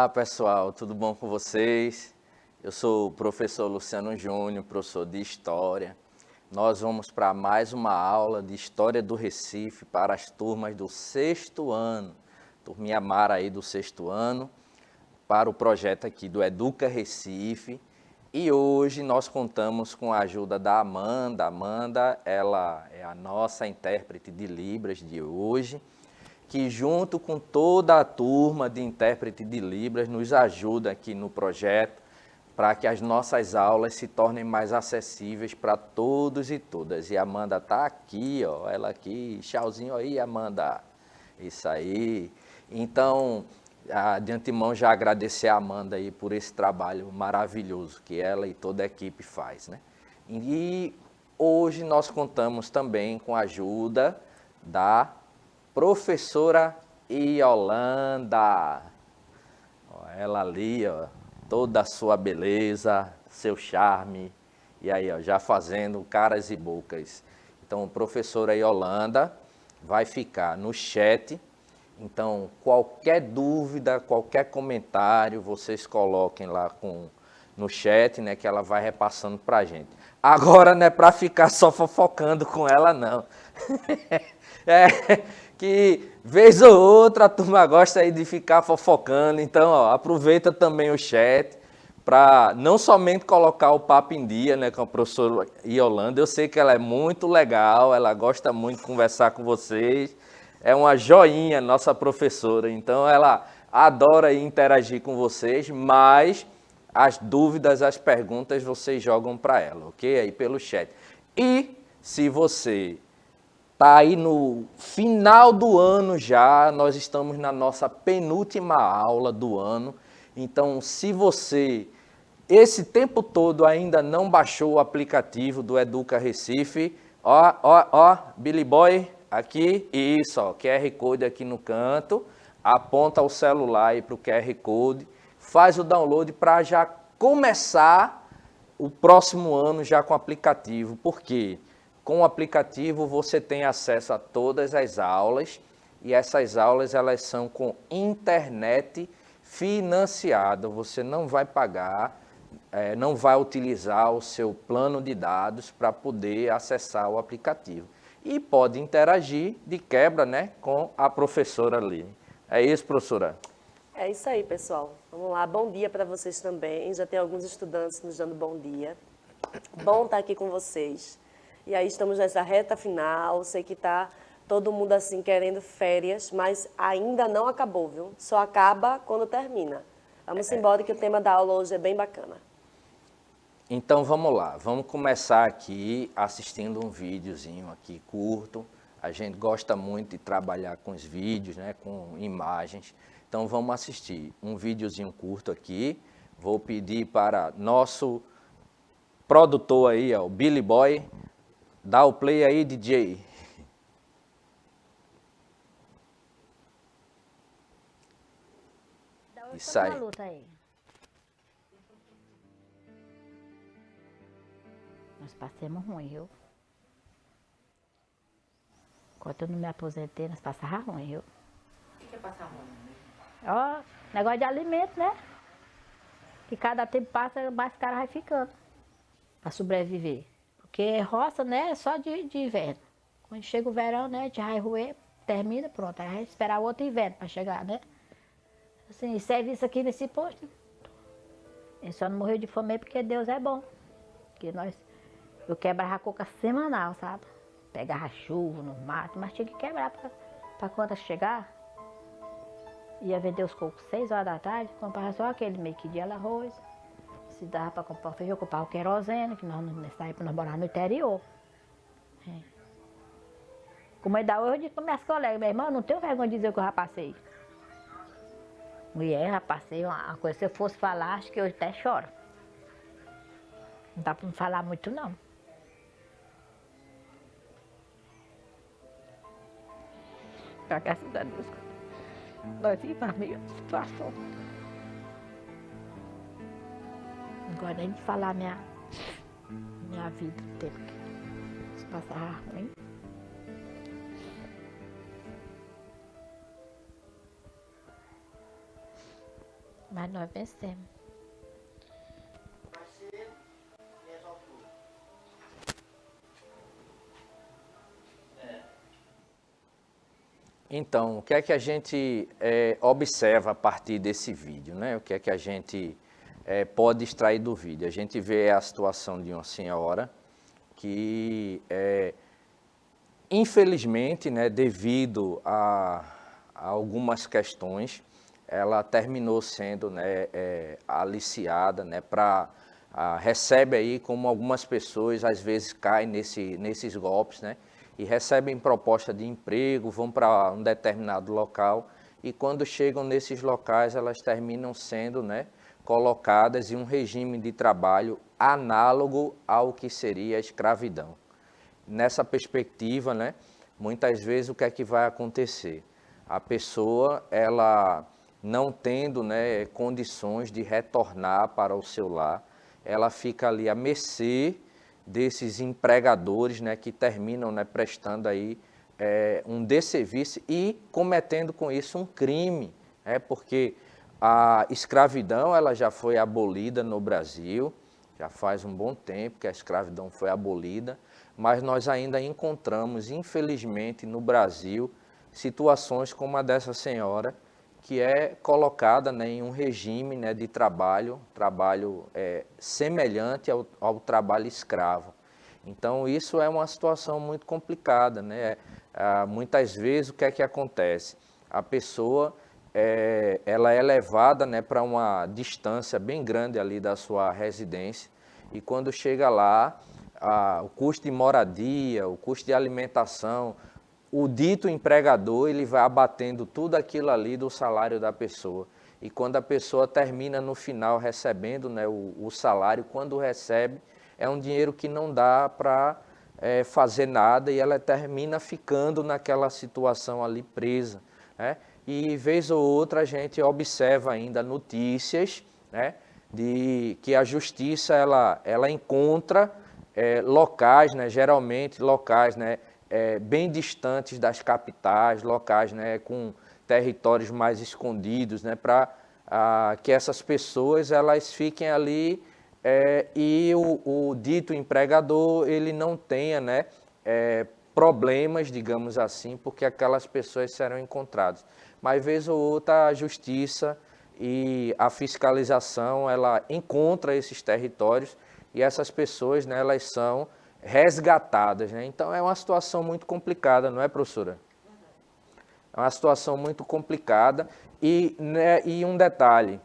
Olá pessoal, tudo bom com vocês? Eu sou o professor Luciano Júnior, professor de História. Nós vamos para mais uma aula de História do Recife para as turmas do 6º ano. Turminha Mara aí do 6º ano, para o projeto aqui do Educa Recife. E hoje nós contamos com a ajuda da Amanda. Amanda, ela é a nossa intérprete de Libras de hoje, que junto com toda a turma de intérprete de Libras nos ajuda aqui no projeto para que as nossas aulas se tornem mais acessíveis para todos e todas. E a Amanda está aqui, ó, ela aqui, tchauzinho aí, Amanda. Isso aí. Então, de antemão já agradecer a Amanda aí por esse trabalho maravilhoso que ela e toda a equipe faz, né? E hoje nós contamos também com a ajuda da professora Yolanda. Ó, ela ali, ó, toda a sua beleza, seu charme, e aí, ó, já fazendo caras e bocas. Então, professora Yolanda vai ficar no chat. Então, qualquer dúvida, qualquer comentário, vocês coloquem lá no chat, né, que ela vai repassando para a gente. Agora não é para ficar só fofocando com ela, não. Que vez ou outra a turma gosta aí de ficar fofocando, então ó, aproveita também o chat para não somente colocar o papo em dia, né, com a professora Yolanda. Eu sei que ela é muito legal, ela gosta muito de conversar com vocês, é uma joinha nossa professora, então ela adora interagir com vocês, mas as dúvidas, as perguntas vocês jogam para ela, ok? Aí pelo chat. E se você está aí no final do ano já, nós estamos na nossa penúltima aula do ano. Então, se você, esse tempo todo, ainda não baixou o aplicativo do Educa Recife, ó, Billy Boy, aqui, isso, ó, QR Code aqui no canto, aponta o celular aí para o QR Code, faz o download para já começar o próximo ano já com o aplicativo. Por quê? Com o aplicativo você tem acesso a todas as aulas e essas aulas elas são com internet financiada. Você não vai pagar, não vai utilizar o seu plano de dados para poder acessar o aplicativo. E pode interagir de quebra, né, com a professora ali. É isso, professora? É isso aí, pessoal. Vamos lá, bom dia para vocês também. Já tem alguns estudantes nos dando bom dia. Bom estar aqui com vocês. E aí estamos nessa reta final, sei que está todo mundo assim querendo férias, mas ainda não acabou, viu? Só acaba quando termina. Vamos embora que o tema da aula hoje é bem bacana. Então vamos lá, vamos começar aqui assistindo um videozinho aqui curto. A gente gosta muito de trabalhar com os vídeos, né, com imagens. Então vamos assistir um videozinho curto aqui. Vou pedir para nosso produtor aí, ó, o Billy Boy, dá o play aí, DJ. Isso aí. Nós passamos ruim, viu? Enquanto eu não me aposentei, nós passávamos ruim, viu? O que é passar ruim? Ó, negócio de alimento, né? Que cada tempo passa, mais caro vai ficando. Pra sobreviver. Porque roça, né, é só de inverno. Quando chega o verão, né, a gente vai roer, termina, pronto. Aí vai esperar o outro inverno pra chegar, né? Assim, serviço aqui nesse posto. Ele só não morreu de fome porque Deus é bom. Porque eu quebrava a coca semanal, sabe? Pegava chuva no mato, mas tinha que quebrar pra quando chegar. Ia vender os cocos 6 horas da tarde, comprava só aquele meio que dia de arroz. Se dava para comprar o feijão, comprava o querosene, que nessa época nós morávamos no interior. É. Como ainda hoje, eu digo para minhas colegas, minha irmã, não tenho vergonha de dizer o que eu já passei. Mulher, já passei uma coisa, se eu fosse falar, acho que hoje até choro. Não dá para me falar muito, não. Graças a Deus, nós vivemos a mesma situação. Não gosto nem de falar minha vida, o tempo que se passava ruim. Mas nós vencemos. Então, o que é que a gente observa a partir desse vídeo, né? O que é que a gente pode extrair do vídeo? A gente vê a situação de uma senhora que, infelizmente, né, devido a algumas questões, ela terminou sendo, né, aliciada, né, recebe aí como algumas pessoas às vezes caem nesses golpes, né? E recebem proposta de emprego, vão para um determinado local e quando chegam nesses locais elas terminam sendo, né, colocadas em um regime de trabalho análogo ao que seria a escravidão. Nessa perspectiva, né, muitas vezes o que é que vai acontecer? A pessoa, ela não tendo, né, condições de retornar para o seu lar, ela fica ali à mercê desses empregadores, né, que terminam, né, prestando aí um desserviço e cometendo com isso um crime, porque a escravidão ela já foi abolida no Brasil, já faz um bom tempo que a escravidão foi abolida, mas nós ainda encontramos, infelizmente, no Brasil, situações como a dessa senhora, que é colocada, né, em um regime, né, de trabalho semelhante ao trabalho escravo. Então, isso é uma situação muito complicada, né? Muitas vezes, o que é que acontece? A pessoa ela é levada, né, para uma distância bem grande ali da sua residência e quando chega lá, o custo de moradia, o custo de alimentação, o dito empregador, ele vai abatendo tudo aquilo ali do salário da pessoa. E quando a pessoa termina no final recebendo, né, o salário, quando recebe, é um dinheiro que não dá para fazer nada e ela termina ficando naquela situação ali presa, né? E vez ou outra a gente observa ainda notícias, né, de que a justiça ela encontra locais, né, geralmente locais, né, bem distantes das capitais, locais, né, com territórios mais escondidos, né, para que essas pessoas elas fiquem ali e o dito empregador ele não tenha, né, problemas, digamos assim, porque aquelas pessoas serão encontradas. Mas vez ou outra a justiça e a fiscalização ela encontra esses territórios e essas pessoas, né, elas são resgatadas, né? Então é uma situação muito complicada, não é, professora? É uma situação muito complicada e, né, e um detalhe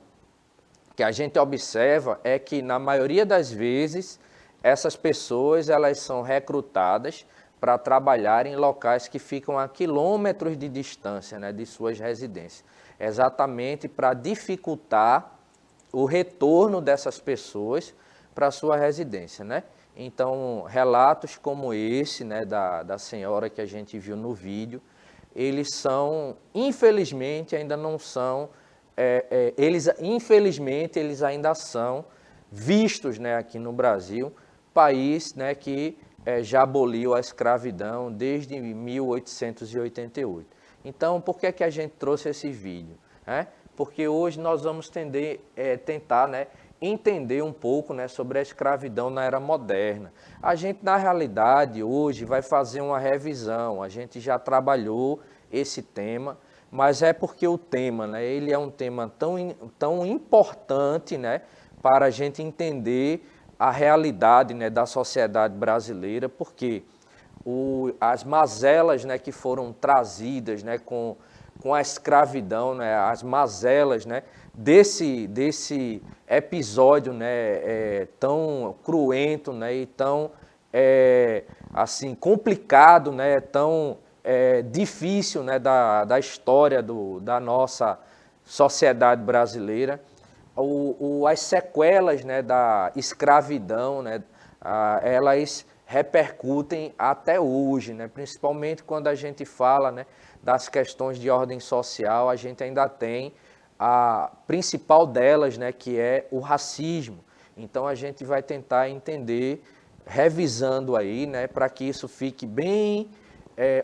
que a gente observa é que na maioria das vezes essas pessoas elas são recrutadas para trabalhar em locais que ficam a quilômetros de distância, né, de suas residências, exatamente para dificultar o retorno dessas pessoas para a sua residência, né? Então, relatos como esse, né, da senhora que a gente viu no vídeo, eles são, infelizmente, ainda não são, infelizmente, eles ainda são vistos, né, aqui no Brasil, país, né, que já aboliu a escravidão desde 1888. Então, por que a gente trouxe esse vídeo? Porque hoje nós vamos tentar, né, entender um pouco, né, sobre a escravidão na era moderna. A gente, na realidade, hoje vai fazer uma revisão, a gente já trabalhou esse tema, mas é porque o tema, né, ele é um tema tão importante, né, para a gente entender a realidade, né, da sociedade brasileira, porque as mazelas, né, que foram trazidas, né, com a escravidão, né, as mazelas, né, desse episódio, né, tão cruento, né, e tão assim complicado, né, tão difícil, né, da história da nossa sociedade brasileira, as sequelas, né, da escravidão, né, elas repercutem até hoje, né, principalmente quando a gente fala, né, das questões de ordem social, a gente ainda tem a principal delas, né, que é o racismo. Então a gente vai tentar entender, revisando aí, né, para que isso fique bem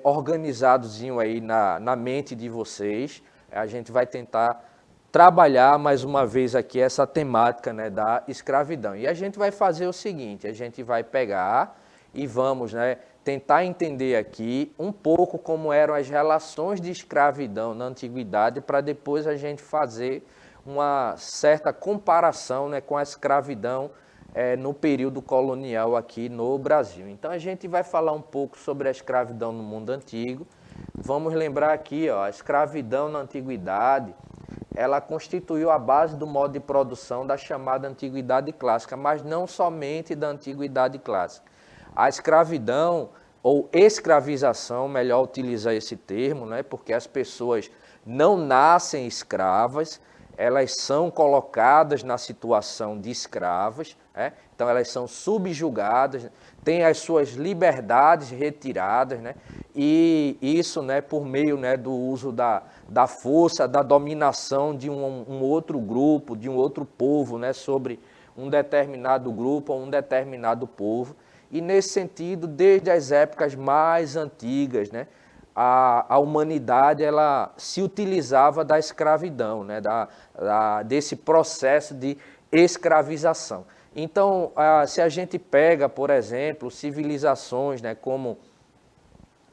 organizadozinho aí na mente de vocês. A gente vai tentar trabalhar mais uma vez aqui essa temática, né, da escravidão. E a gente vai fazer o seguinte, a gente vai pegar e vamos, né, tentar entender aqui um pouco como eram as relações de escravidão na antiguidade, para depois a gente fazer uma certa comparação, né, com a escravidão no período colonial aqui no Brasil. Então a gente vai falar um pouco sobre a escravidão no mundo antigo. Vamos lembrar aqui, ó, a escravidão na antiguidade, ela constituiu a base do modo de produção da chamada Antiguidade Clássica, mas não somente da Antiguidade Clássica. A escravidão, ou escravização, melhor utilizar esse termo, né, porque as pessoas não nascem escravas, elas são colocadas na situação de escravas, né? Então elas são subjugadas, têm as suas liberdades retiradas, né? E isso, né, por meio, né, do uso da força, da dominação de um outro grupo, de um outro povo, né, sobre um determinado grupo ou um determinado povo. E nesse sentido, desde as épocas mais antigas, né, a humanidade ela se utilizava da escravidão, né, desse processo de escravização. Então, se a gente pega, por exemplo, civilizações, né, como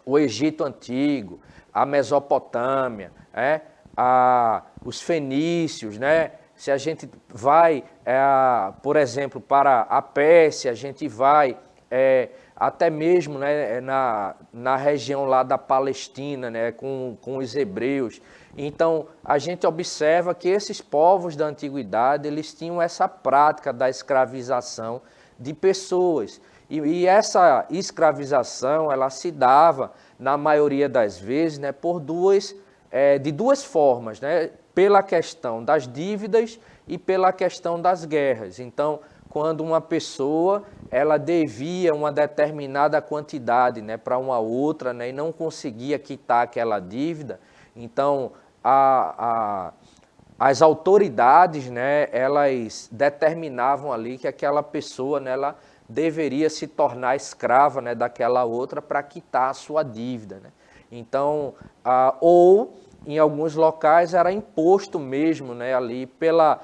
o Egito Antigo, a Mesopotâmia, os fenícios, né? Se a gente vai, por exemplo, para a Pérsia, a gente vai até mesmo, né, na região lá da Palestina, né, com os hebreus. Então, a gente observa que esses povos da antiguidade, eles tinham essa prática da escravização de pessoas. E essa escravização, ela se dava, na maioria das vezes, né, de duas formas, né, pela questão das dívidas e pela questão das guerras. Então, quando uma pessoa ela devia uma determinada quantidade, né, para uma outra, né, e não conseguia quitar aquela dívida, então as autoridades, né, elas determinavam ali que aquela pessoa, né, ela deveria se tornar escrava, né, daquela outra para quitar a sua dívida, né? Então, ou em alguns locais era imposto mesmo, né, ali pela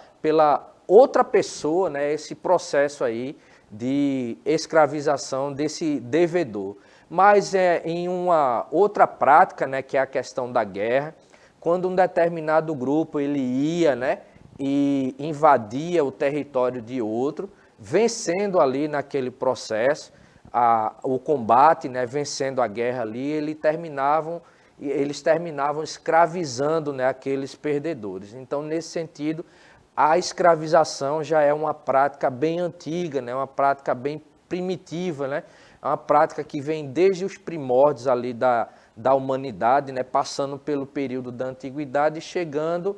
outra pessoa, né, esse processo aí de escravização desse devedor. Mas em uma outra prática, né, que é a questão da guerra, quando um determinado grupo ele ia, né, e invadia o território de outro, vencendo ali naquele processo o combate, né, vencendo a guerra ali, eles terminavam escravizando, né, aqueles perdedores. Então, nesse sentido, a escravização já é uma prática bem antiga, né? Uma prática bem primitiva, né? É uma prática que vem desde os primórdios ali da humanidade, né? Passando pelo período da antiguidade e chegando,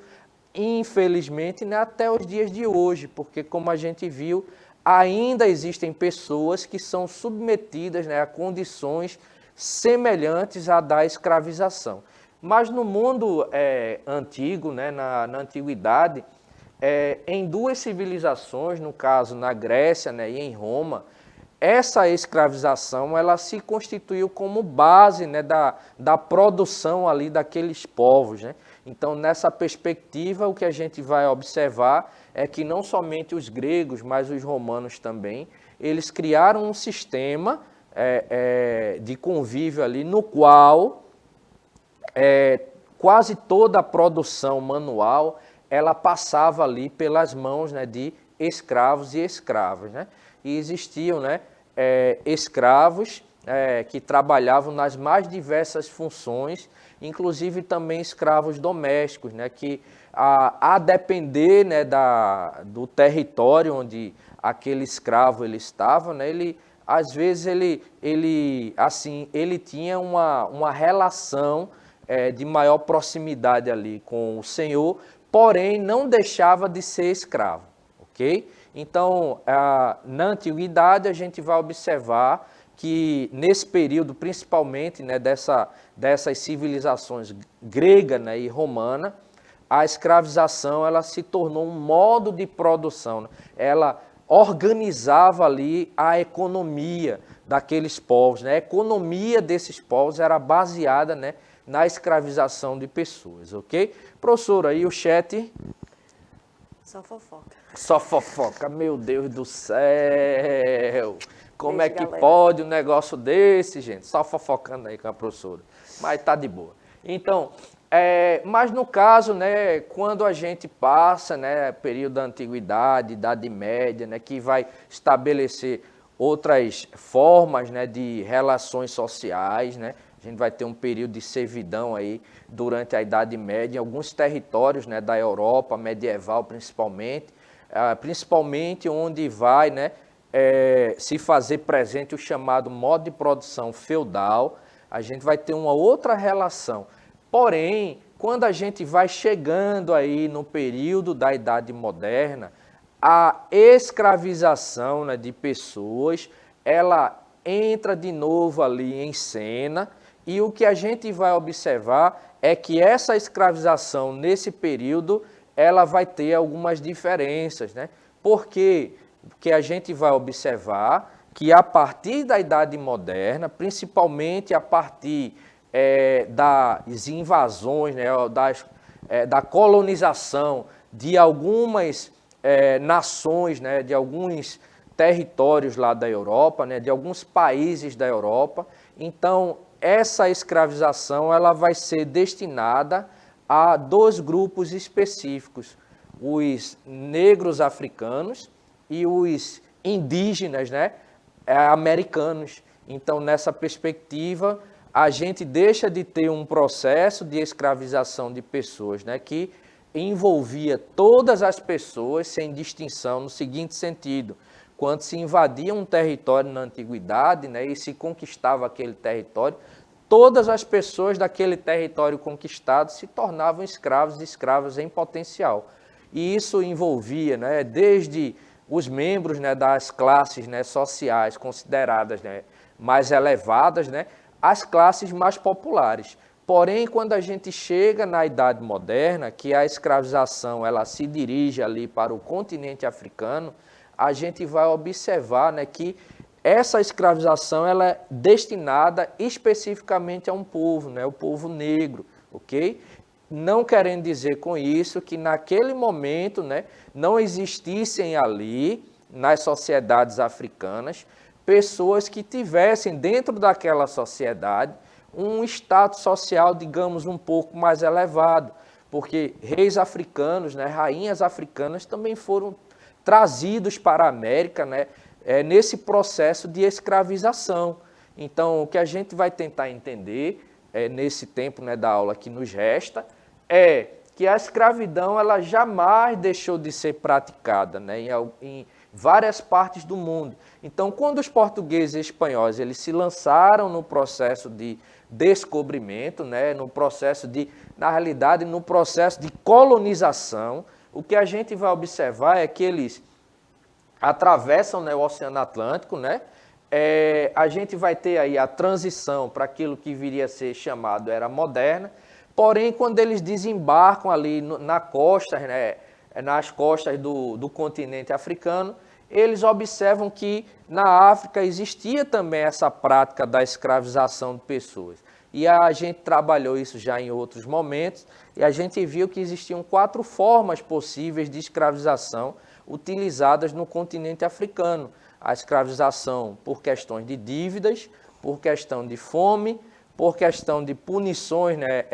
infelizmente, né, até os dias de hoje, porque como a gente viu, ainda existem pessoas que são submetidas, né, a condições semelhantes à da escravização. Mas no mundo antigo, né, na antiguidade, em duas civilizações, no caso na Grécia, né, e em Roma, essa escravização ela se constituiu como base, né, da produção ali daqueles povos, né? Então, nessa perspectiva, o que a gente vai observar é que não somente os gregos, mas os romanos também, eles criaram um sistema de convívio ali, no qual quase toda a produção manual ela passava ali pelas mãos, né, de escravos e escravas, né? E existiam, né, escravos que trabalhavam nas mais diversas funções, inclusive também escravos domésticos, né, que a depender, né, do território onde aquele escravo ele estava, né, às vezes ele tinha uma relação de maior proximidade ali com o senhor, porém não deixava de ser escravo, ok? Então, na antiguidade a gente vai observar que nesse período, principalmente, né, dessas civilizações grega, né, e romana, a escravização ela se tornou um modo de produção, né? Ela organizava ali a economia daqueles povos, né? A economia desses povos era baseada, né, na escravização de pessoas, ok? Professor, aí o chat Só fofoca. Só fofoca, meu Deus do céu. Como Beijo, é que galera. pode um negócio desse, gente? Só fofocando aí com a professora. Mas tá de boa. Então, mas no caso, né, quando a gente passa, né, período da antiguidade, Idade Média, né, que vai estabelecer outras formas, né, de relações sociais, né? A gente vai ter um período de servidão aí durante a Idade Média em alguns territórios, né, da Europa medieval principalmente onde vai, né, se fazer presente o chamado modo de produção feudal. A gente vai ter uma outra relação. Porém, quando a gente vai chegando aí no período da Idade Moderna, a escravização, né, de pessoas, ela entra de novo ali em cena, e o que a gente vai observar é que essa escravização nesse período, ela vai ter algumas diferenças, né? Por quê? Porque a gente vai observar que a partir da Idade Moderna, principalmente a partir das invasões, né, da colonização de algumas nações, né, de alguns territórios lá da Europa, né, de alguns países da Europa. Então, essa escravização ela vai ser destinada a dois grupos específicos, os negros africanos e os indígenas, né, americanos. Então, nessa perspectiva, a gente deixa de ter um processo de escravização de pessoas, né, que envolvia todas as pessoas sem distinção, no seguinte sentido: quando se invadia um território na antiguidade, né, e se conquistava aquele território, todas as pessoas daquele território conquistado se tornavam escravos e escravas em potencial. E isso envolvia, né, desde os membros, né, das classes, né, sociais consideradas, né, mais elevadas, né, às classes mais populares. Porém, quando a gente chega na Idade Moderna, que a escravização ela se dirige ali para o continente africano, a gente vai observar, né, que essa escravização ela é destinada especificamente a um povo, né, o povo negro, ok? Não querendo dizer com isso que naquele momento, né, não existissem ali, nas sociedades africanas, pessoas que tivessem dentro daquela sociedade um status social, digamos, um pouco mais elevado, porque reis africanos, né, rainhas africanas também foram trazidos para a América, né, nesse processo de escravização. Então, o que a gente vai tentar entender nesse tempo, né, da aula que nos resta é que a escravidão ela jamais deixou de ser praticada, né, em várias partes do mundo. Então, quando os portugueses e espanhóis eles se lançaram no processo de descobrimento, né, no processo de, na realidade, no processo de colonização, o que a gente vai observar é que eles atravessam, né, o Oceano Atlântico, né? A gente vai ter aí a transição para aquilo que viria a ser chamado Era Moderna, porém, quando eles desembarcam ali na costa, né, nas costas do continente africano, eles observam que na África existia também essa prática da escravização de pessoas. E a gente trabalhou isso já em outros momentos, e a gente viu que existiam 4 formas possíveis de escravização utilizadas no continente africano. A escravização por questões de dívidas, por questão de fome, por questão de punições, né,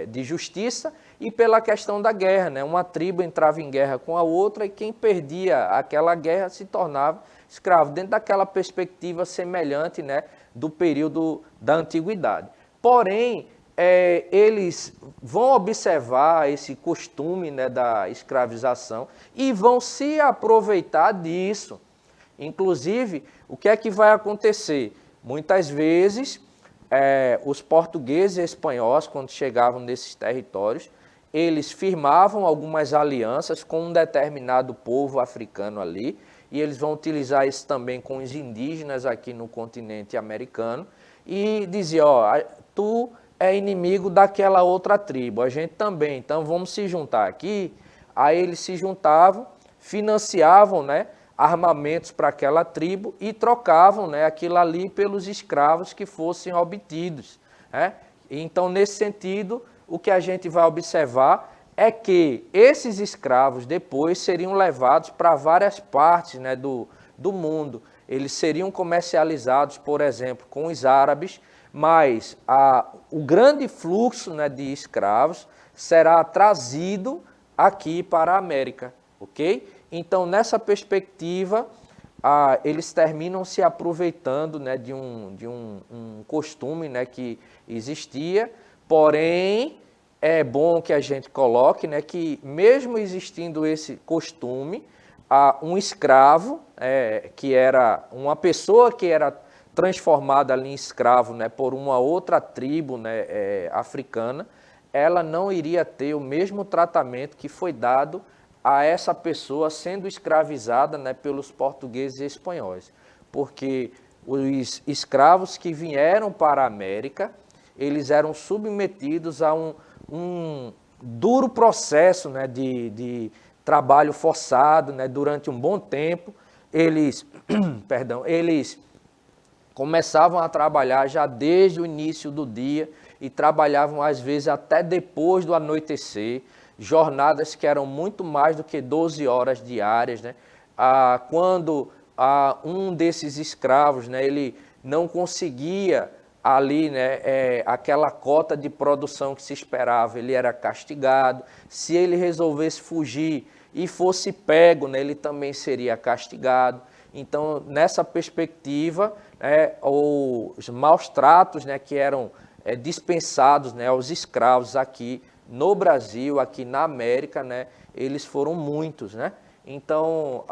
de justiça, e pela questão da guerra, né? Uma tribo entrava em guerra com a outra e quem perdia aquela guerra se tornava escravo, dentro daquela perspectiva semelhante, né, do período da antiguidade. Porém, eles vão observar esse costume, né, da escravização e vão se aproveitar disso. Inclusive, o que é que vai acontecer? Muitas vezes, os portugueses e espanhóis, quando chegavam nesses territórios, eles firmavam algumas alianças com um determinado povo africano ali, e eles vão utilizar isso também com os indígenas aqui no continente americano, e diziam, ó, tu é inimigo daquela outra tribo, a gente também, então vamos se juntar aqui. Aí eles se juntavam, financiavam, né, armamentos para aquela tribo e trocavam, né, aquilo ali pelos escravos que fossem obtidos, né? Então, nesse sentido, o que a gente vai observar é que esses escravos depois seriam levados para várias partes, né, do mundo. Eles seriam comercializados, por exemplo, com os árabes, mas o grande fluxo, né, de escravos será trazido aqui para a América, ok? Então, nessa perspectiva, eles terminam se aproveitando, né, de um costume, né, que existia, porém, é bom que a gente coloque, né, que mesmo existindo esse costume, um escravo, que era uma pessoa que era transformada ali em escravo, né, por uma outra tribo, né, africana, ela não iria ter o mesmo tratamento que foi dado a essa pessoa sendo escravizada, né, pelos portugueses e espanhóis. Porque os escravos que vieram para a América, eles eram submetidos a um duro processo, né, de trabalho forçado, né, durante um bom tempo. Eles, eles começavam a trabalhar já desde o início do dia e trabalhavam às vezes até depois do anoitecer, jornadas que eram muito mais do que 12 horas diárias, né? Quando um desses escravos, né, ele não conseguia ali, né, aquela cota de produção que se esperava, ele era castigado. Se ele resolvesse fugir e fosse pego, né, ele também seria castigado. Então, nessa perspectiva, os maus tratos, né, que eram dispensados, né, aos escravos aqui no Brasil, aqui na América, né, eles foram muitos, né? Então,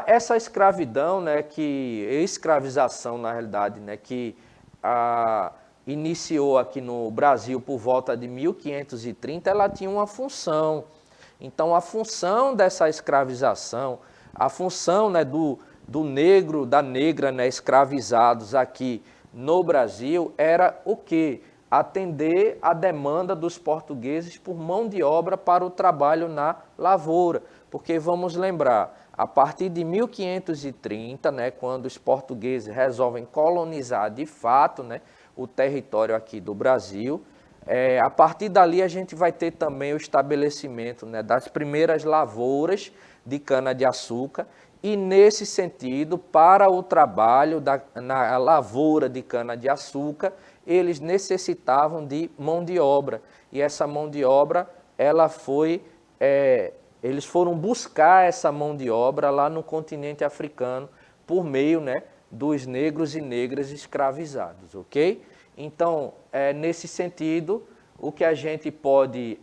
essa escravidão, né, escravização, na realidade, né, que iniciou aqui no Brasil por volta de 1530, ela tinha uma função. Então, a função dessa escravização, a função, né, do negro, da negra, né, escravizados aqui no Brasil, era o quê? Atender a demanda dos portugueses por mão de obra para o trabalho na lavoura. Porque vamos lembrar, a partir de 1530, né, quando os portugueses resolvem colonizar de fato, né, o território aqui do Brasil, a partir dali a gente vai ter também o estabelecimento, né, das primeiras lavouras de cana-de-açúcar. E nesse sentido, para o trabalho na lavoura de cana-de-açúcar, eles necessitavam de mão de obra. E essa mão de obra, eles foram buscar essa mão de obra lá no continente africano por meio, né, dos negros e negras escravizados, ok? Então, nesse sentido, o que a gente pode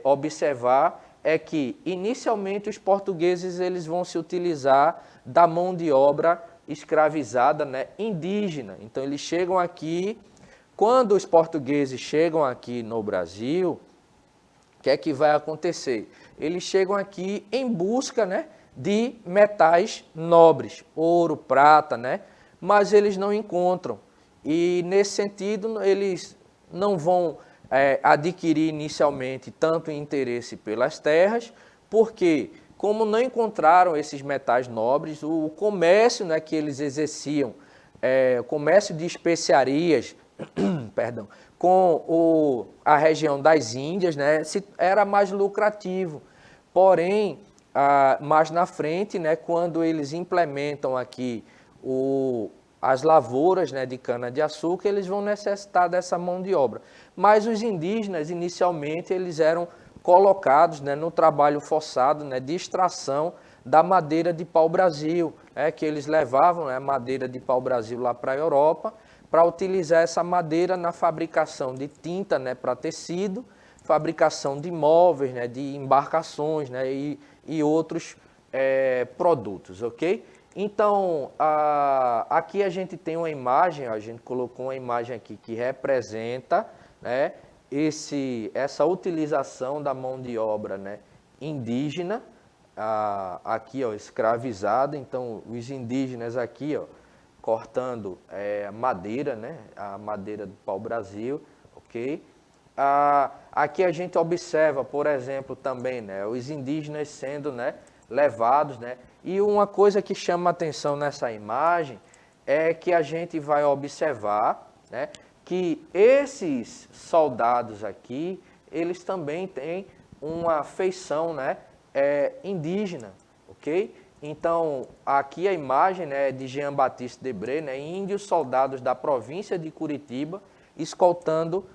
observar é que, inicialmente, os portugueses eles vão se utilizar da mão de obra escravizada, né, indígena. Então, eles chegam aqui. Quando os portugueses chegam aqui no Brasil, o que é que vai acontecer? Eles chegam aqui em busca, né, de metais nobres, ouro, prata, né, mas eles não encontram. E, nesse sentido, eles não vão adquirir inicialmente tanto interesse pelas terras, porque, como não encontraram esses metais nobres, o comércio, né, que eles exerciam, o comércio de especiarias, perdão, com a região das Índias, né, era mais lucrativo. Porém, mais na frente, né, quando eles implementam aqui as lavouras, né, de cana-de-açúcar, eles vão necessitar dessa mão de obra. Mas os indígenas, inicialmente, eles eram colocados, né, no trabalho forçado, né, de extração da madeira de pau-brasil, que eles levavam, né, madeira de pau-brasil lá para a Europa, para utilizar essa madeira na fabricação de tinta, né, para tecido, fabricação de móveis, né, de embarcações, né, e outros produtos, ok? Então, aqui a gente tem uma imagem, a gente colocou uma imagem aqui que representa, né, essa utilização da mão de obra, né, indígena, aqui, ó, escravizada. Então, os indígenas aqui, ó, cortando madeira, né, a madeira do pau-brasil, ok? Aqui a gente observa, por exemplo, também, né, os indígenas sendo, né, levados, né, e uma coisa que chama a atenção nessa imagem é que a gente vai observar, né, que esses soldados aqui, eles também têm uma feição, né, indígena, ok? Então, aqui a imagem, né, de Jean-Baptiste Debré, né, índios soldados da província de Curitiba, escoltando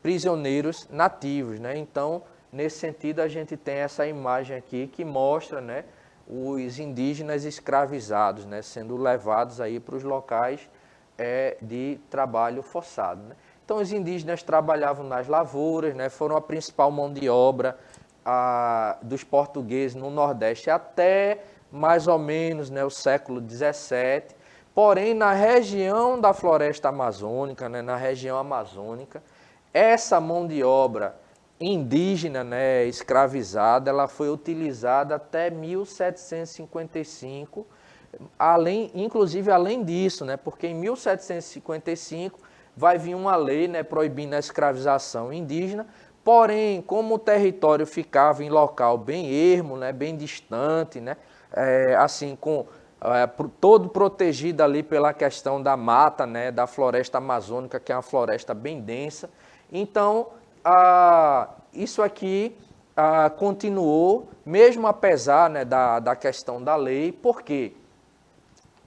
prisioneiros nativos, né? Então, nesse sentido, a gente tem essa imagem aqui que mostra, né, os indígenas escravizados, né, sendo levados aí para os locais de trabalho forçado, né? Então, os indígenas trabalhavam nas lavouras, né, foram a principal mão de obra dos portugueses no Nordeste até mais ou menos, né, o século XVII. Porém, na região da floresta amazônica, né, na região amazônica, essa mão de obra indígena, né, escravizada, ela foi utilizada até 1755, inclusive além disso, né, porque em 1755 vai vir uma lei, né, proibindo a escravização indígena, porém, como o território ficava em local bem ermo, né, bem distante, né, assim, todo protegido ali pela questão da mata, né, da floresta amazônica, que é uma floresta bem densa. Então, isso aqui continuou, mesmo apesar, né, da questão da lei. Por quê?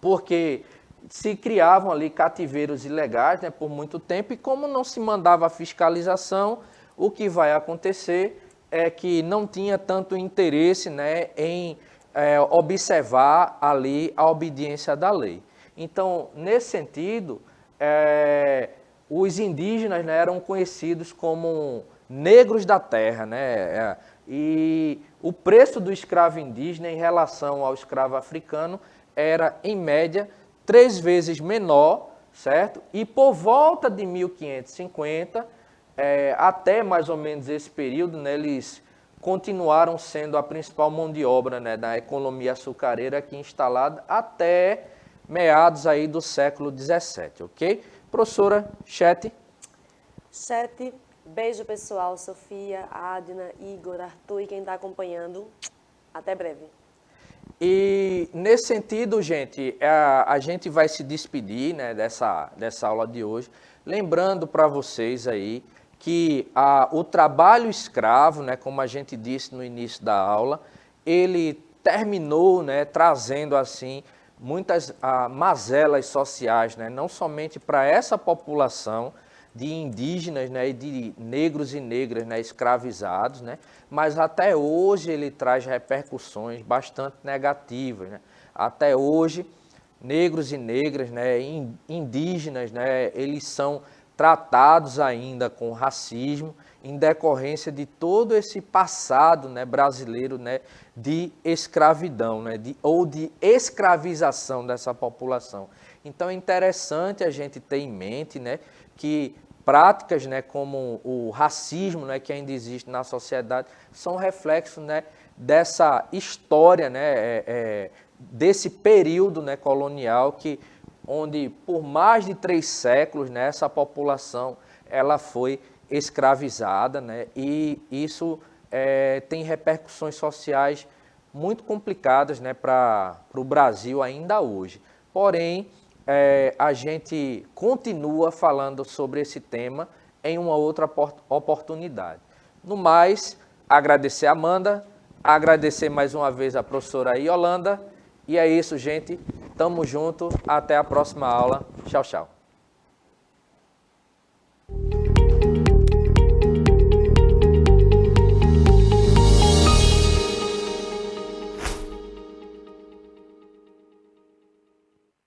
Porque se criavam ali cativeiros ilegais, né, por muito tempo, e como não se mandava a fiscalização, o que vai acontecer é que não tinha tanto interesse, né, em observar ali a obediência da lei. Então, nesse sentido, os indígenas, né, eram conhecidos como negros da terra, né, e o preço do escravo indígena em relação ao escravo africano era, em média, 3 vezes menor, certo? E por volta de 1550, até mais ou menos esse período, né, eles continuaram sendo a principal mão de obra, né, da economia açucareira aqui instalada até meados aí do século XVII, ok? Professora, chat. Chat, beijo pessoal, Sofia, Adna, Igor, Arthur e quem está acompanhando. Até breve. E nesse sentido, gente, a gente vai se despedir, né, dessa aula de hoje, lembrando para vocês aí que o trabalho escravo, né, como a gente disse no início da aula, ele terminou, né, trazendo assim muitas mazelas sociais, né, não somente para essa população de indígenas, né, e de negros e negras, né, escravizados, né, mas até hoje ele traz repercussões bastante negativas, né. Até hoje, negros e negras, né, indígenas, né, eles são tratados ainda com racismo em decorrência de todo esse passado, né, brasileiro, né, de escravidão, né, ou de escravização dessa população. Então é interessante a gente ter em mente, né, que práticas, né, como o racismo, né, que ainda existe na sociedade são reflexos, né, dessa história, né, desse período, né, colonial onde por mais de 3 séculos, né, essa população ela foi escravizada, né, e isso tem repercussões sociais muito complicadas, né, para o Brasil ainda hoje. Porém, a gente continua falando sobre esse tema em uma outra oportunidade. No mais, agradecer a Amanda, agradecer mais uma vez a professora Yolanda, e é isso, gente. Tamo junto. Até a próxima aula. Tchau, tchau.